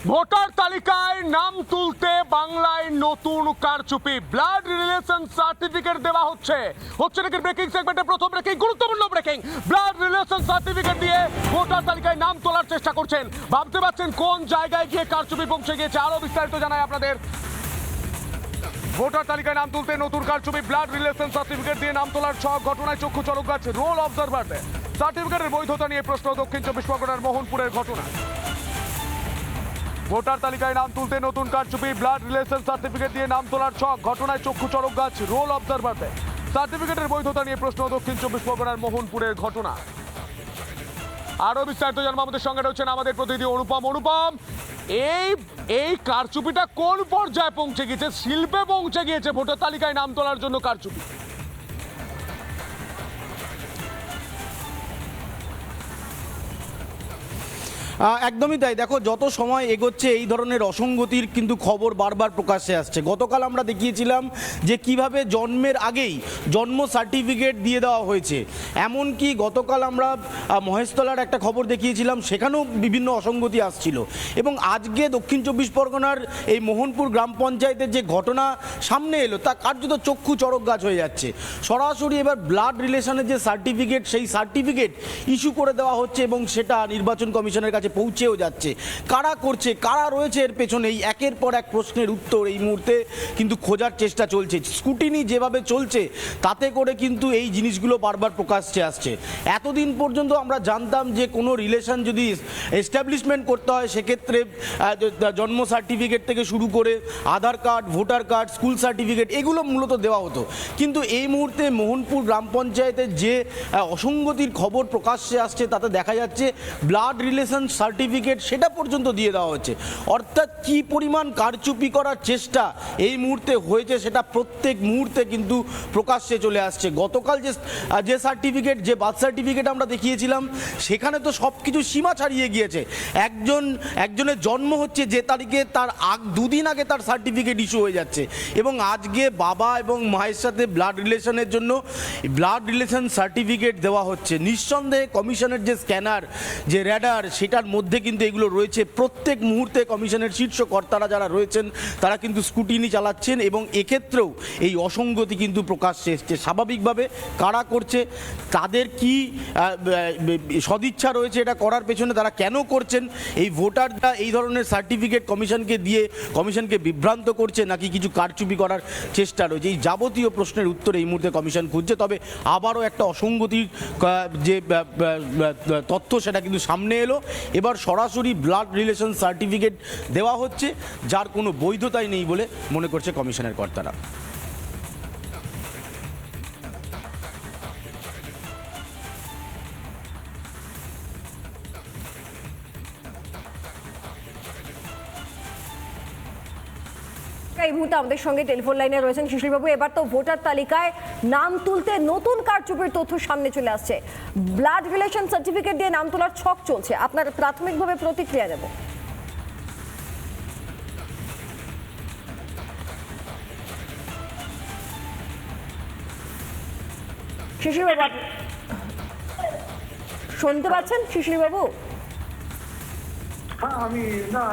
Voter তালিকায় নাম তুলতে বাংলায় নতুন কারচুপি, ব্লাড রিলেশন সার্টিফিকেট দেওয়া হচ্ছে নাকি ব্রেকিং সেগমেন্টে প্রথম ব্রেকিং, গুরুত্বপূর্ণ ব্রেকিং। ব্লাড রিলেশন সার্টিফিকেট দিয়ে ভোটার তালিকায় নাম তোলার চেষ্টা করছেন। ভাবতে পারছেন কোন জায়গায় গিয়ে কারচুপি পৌঁছে গিয়েছে। আরো বিস্তারিত জানাই আপনাদের। ভোটার তালিকায় নাম তুলতে নতুন কারচুপি, ব্লাড রিলেশন সার্টিফিকেট দিয়ে নাম তোলার ছক, ঘটনায় চক্ষু চড়ক গাছ রোল অবজারভারদের। সার্টিফিকেটের বৈধতা নিয়ে প্রশ্ন, দক্ষিণ চব্বিশ পরগনার মোহনপুরের ঘটনা। ভোটার তালিকায় নাম তুলতে নতুন কারচুপি, ব্লাড রিলেশন সার্টিফিকেট দিয়ে নাম তোলার ছক, ঘটনায় চক্ষু চড়ক গাছ রোল অবজারভারদের। সার্টিফিকেটের বৈধতা নিয়ে প্রশ্ন, দক্ষিণ চব্বিশ পরগনার মোহনপুরের ঘটনা। আরো বিস্তারিত জানবো, আমাদের সঙ্গে রয়েছেন আমাদের প্রতিনিধি অনুপম। অনুপম, এই কারচুপিটা কোন পর্যায়ে পৌঁছে গিয়েছে? শিল্পে পৌঁছে গিয়েছে ভোটার তালিকায় নাম তোলার জন্য কারচুপি। একদমই তাই। দেখো, যত সময় এগোচ্ছে এই ধরনের অসঙ্গতির কিন্তু খবর বারবার প্রকাশ্যে আসছে। গতকাল আমরা দেখিয়েছিলাম যে কিভাবে জন্মের আগেই জন্ম সার্টিফিকেট দিয়ে দেওয়া হয়েছে। এমনকি গতকাল আমরা মহেশতলার একটা খবর দেখিয়েছিলাম, সেখানেও বিভিন্ন অসঙ্গতি আসছিল। এবং আজকে দক্ষিণ চব্বিশ পরগনার এই মোহনপুর গ্রাম পঞ্চায়েতের যে ঘটনা সামনে এলো, তা কার্যত চক্ষু চড়ক গাছ হয়ে যাচ্ছে। সরাসরি এবার ব্লাড রিলেশনের যে সার্টিফিকেট, সেই সার্টিফিকেট ইস্যু করে দেওয়া হচ্ছে এবং সেটা নির্বাচন কমিশনের কাছে পৌঁছেও যাচ্ছে। কারা করছে, কারা রয়েছে এর পেছনে, এই একের পর এক প্রশ্নের উত্তর এই মুহূর্তে কিন্তু খোঁজার চেষ্টা চলছে। স্ক্রুটিনি যেভাবে চলছে তাতে করে কিন্তু এই জিনিসগুলো বারবার প্রকাশ্যে আসছে। এতদিন পর্যন্ত আমরা জানতাম যে কোনো রিলেশন যদি এস্টাবলিশমেন্ট করতে হয় সেক্ষেত্রে জন্ম সার্টিফিকেট থেকে শুরু করে Aadhaar card, voter card, school certificate এগুলো মূলত দেওয়া হতো। কিন্তু এই মুহূর্তে মোহনপুর গ্রাম পঞ্চায়েতের যে অসঙ্গতির খবর প্রকাশ্যে আসছে তাতে দেখা যাচ্ছে ব্লাড রিলেশন সার্টিফিকেট সেটা পর্যন্ত দিয়ে দেওয়া হচ্ছে। অর্থাৎ কি পরিমাণ কারচুপি করার চেষ্টা এই মুহূর্তে হয়েছে সেটা প্রত্যেক মুহূর্তে কিন্তু প্রকাশ্যে চলে আসছে। গতকাল যে সার্টিফিকেট, যে বার্থ সার্টিফিকেট আমরা দেখিয়েছিলাম, সেখানে তো সব কিছু সীমা ছাড়িয়ে গিয়েছে। একজনের জন্ম হচ্ছে যে তারিখে, তার দুদিন আগে তার সার্টিফিকেট ইস্যু হয়ে যাচ্ছে। এবং আজকে বাবা এবং মায়ের সাথে ব্লাড রিলেশনের জন্য ব্লাড রিলেশন সার্টিফিকেট দেওয়া হচ্ছে। নিঃসন্দেহে কমিশনের যে স্ক্যানার, যে র্যাডার, সেটার মধ্যে কিন্তু এগুলো রয়েছে। প্রত্যেক মুহূর্তে কমিশনের শীর্ষ কর্তারা যারা রয়েছেন তারা কিন্তু স্ক্রুটিনি চালাচ্ছেন এবং এক্ষেত্রেও এই অসঙ্গতি কিন্তু প্রকাশ্যে এসছে। স্বাভাবিকভাবে কারা করছে, তাদের কি সদিচ্ছা রয়েছে এটা করার পেছনে, তারা কেন করছেন, এই ভোটাররা এই ধরনের সার্টিফিকেট কমিশনকে দিয়ে কমিশনকে বিভ্রান্ত করছে নাকি কিছু কারচুপি করার চেষ্টা রয়েছে, এই যাবতীয় প্রশ্নের উত্তর এই মুহূর্তে কমিশন খুঁজছে। তবে আবারও একটা অসঙ্গতির যে তথ্য সেটা কিন্তু সামনে এলো। এবার সরাসরি ব্লাড রিলেশন সার্টিফিকেট দেওয়া হচ্ছে, যার কোনো বৈধতাই নেই বলে মনে করছে কমিশনের কর্তারা। এই মুহূর্তে আমাদের সঙ্গে টেলিফোন লাইনে রয়েছেন সুশীলবাবু। এবার তো ভোটার তালিকায় নাম তুলতে নতুন কারচুপির তথ্য সামনে চলে আসছে। ব্লাড রিলেশন সার্টিফিকেট দিয়ে নাম তোলার ছক চলছে, আপনার প্রাথমিকভাবে প্রতিক্রিয়া দেব। সুশীলবাবু শুনতে পাচ্ছেন? সুশীলবাবু, হ্যাঁ, আমি না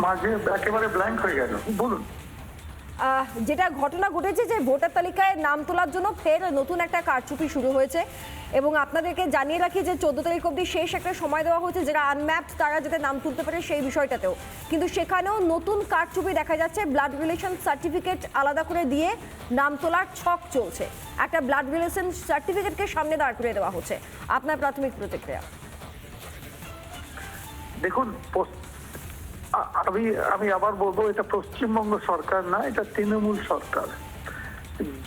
মাঝে একেবারে ব্ল্যাঙ্ক হয়ে গেল, বলুন। যেটা ঘটনা ঘটেছে যে ভোটার তালিকায় নাম তোলার জন্য ফের নতুন একটা কারচুপি শুরু হয়েছে এবং আপনাদেরকে জানিয়ে রাখি যে 14 তারিখ অবধি শেষ একটা সময় দেওয়া হয়েছে যারা আনম্যাপড তারা যাতে নাম তুলতে পারে সেই বিষয়টাতেও। কিন্তু সেখানেও নতুন কারচুপি দেখা যাচ্ছে। ব্লাড রিলেশন সার্টিফিকেট আলাদা করে দিয়ে নাম তোলার ছক চলছে। একটা ব্লাড রিলেশন সার্টিফিকেটকে সামনে দাঁড় করিয়ে দেওয়া হচ্ছে। আপনার প্রাথমিক প্রতিক্রিয়া? দেখুন, আমি আবার বলবো, এটা পশ্চিমবঙ্গ সরকার না, এটা তৃণমূল সরকার।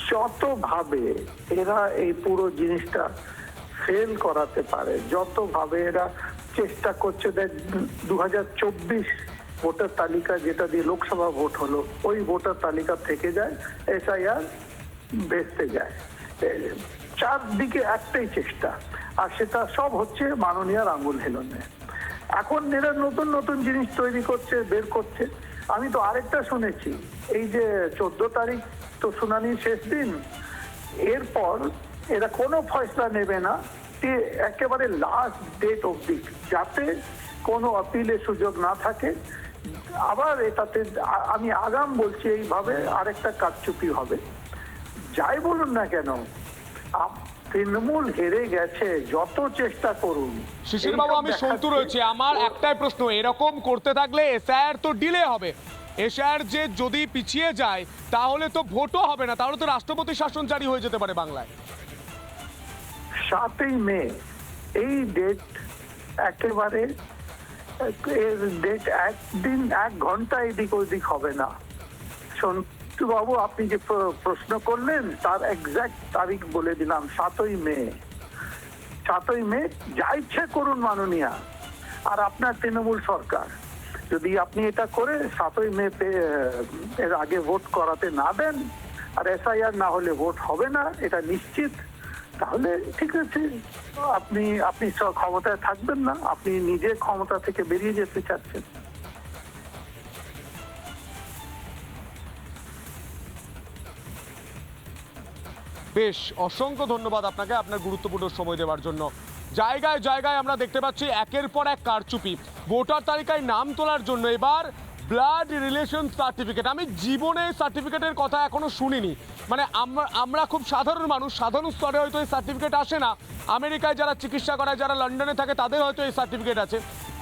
যতভাবে এরা এই পুরো জিনিসটা ফেল করাতে পারে, যতভাবে এরা চেষ্টা করছে, দেখ 2024 ভোটার তালিকা যেটা দিয়ে লোকসভা ভোট হলো, ওই ভোটার তালিকা থেকে যায়, SIR ভেস্তে যায়। চারদিকে একটাই চেষ্টা, আর সেটা সব হচ্ছে মাননীয় আঙুল হেলনে। এখন এরা নতুন নতুন জিনিস তৈরি করছে, বের করছে। আমি তো আরেকটা শুনেছি, এই যে 14 তারিখ তো শুনানির শেষ দিন, এরপর এরা কোনো ফয়সলা নেবে না, একেবারে লাস্ট ডেট অবধি, যাতে কোনো আপিলের সুযোগ না থাকে, আবার এটাতে আমি আগাম বলছি এইভাবে আরেকটা কারচুপি হবে। যাই বলুন না কেন, তৃণমূল হেরে গেছে, যত চেষ্টা করুন। শিশির বাবু, আমি সন্তু রয়েছে, আমার একটাই প্রশ্ন, এরকম করতে থাকলে এসআইআর তো ডিলে হবে, এসআইআর যে যদি পিছিয়ে যায় তাহলে তো ভোটও হবে না, তাহলে তো রাষ্ট্রপতি শাসন জারি হয়ে যেতে পারে বাংলায়। 7ই মে এই ডেট একেবারে, এর ডেট একদিন 1 ঘন্টা এদিক ওদিক হবে না। সন্তু বাবু, আপনি যে প্রশ্ন করলেন তার এক্সাক্ট তারিখ বলে দিলাম, 7ই মে। 7ই মে যা ইচ্ছে করুন মাননীয়া, আর আপনার তৃণমূল সরকার যদি আপনি এটা করে 7ই মে এর আগে ভোট করাতে না দেন, আর এসআইআর না হলে ভোট হবে না, এটা নিশ্চিত, তাহলে ঠিক আছে, আপনি ক্ষমতায় থাকবেন না, আপনি নিজে ক্ষমতা থেকে বেরিয়ে যেতে চাচ্ছেন। বেশ, অসংখ্য ধন্যবাদ আপনাকে আপনার গুরুত্বপূর্ণ সময় দেওয়ার জন্য। জায়গায় জায়গায় আমরা দেখতে পাচ্ছি একের পর এক কারচুপি, ভোটার তালিকায় নাম তোলার জন্য এবার ব্লাড রিলেশন সার্টিফিকেট। আমি জীবনে সার্টিফিকেটের কথা এখনো শুনিনি, মানে আমরা খুব সাধারণ মানুষ, সাধারণ স্তরে হয়তো এই সার্টিফিকেট আসে না, আমেরিকায় যারা চিকিৎসা করায়, যারা লন্ডনে থাকে তাদের হয়তো এই সার্টিফিকেট আছে।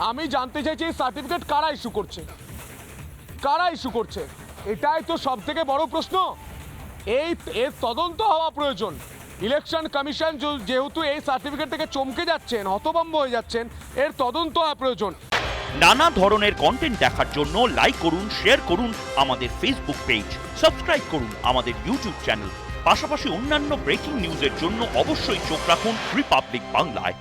আমি জানতে চাইছি এই সার্টিফিকেট কারা ইস্যু করছে, কারা ইস্যু করছে, এটাই তো সব থেকে বড় প্রশ্ন। এর তদন্ত হওয়া প্রয়োজন। ইলেকশন কমিশন যেহেতু এই সার্টিফিকেট থেকে চমকে যাচ্ছেন, হতভম্ব হয়ে যাচ্ছেন, এর তদন্ত হওয়া প্রয়োজন। নানা ধরনের কন্টেন্ট দেখার জন্য লাইক করুন, শেয়ার করুন আমাদের ফেসবুক পেজ, সাবস্ক্রাইব করুন আমাদের ইউটিউব চ্যানেল। পাশাপাশি অন্যান্য ব্রেকিং নিউজের জন্য অবশ্যই চোখ রাখুন রিপাবলিক বাংলায়।